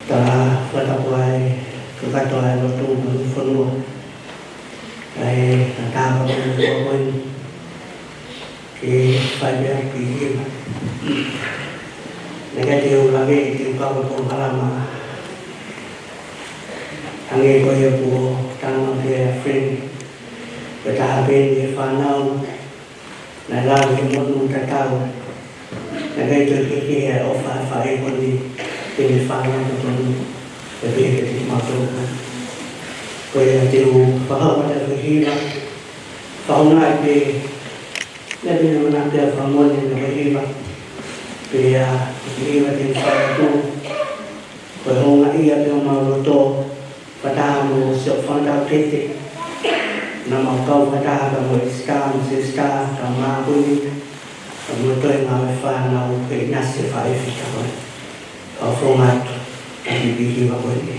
ta whatapuai kukatoa no tūku whanua ai na tāma kunu kua ki whaimea ki hiwa nega te ulage te ukawa ko halama ange ko ia ko tanga te friend ko taha pēni e whanau na lawe monu tatau nega te kiki e ofa whae koni pēni whanau ko tonu e pēke te mātoka ko ia te u whahawata ko hiwa whaunga e pē Nabi nak dia bangun yang berhiba, dia berhiba di sana berhonga ia dia mau to, pada mau siap fanda kritik, nama kau pada kamu iskam, kamu pun kamu tu yang awak fana, awak nasi faham kita kau format yang berhiba pun ni,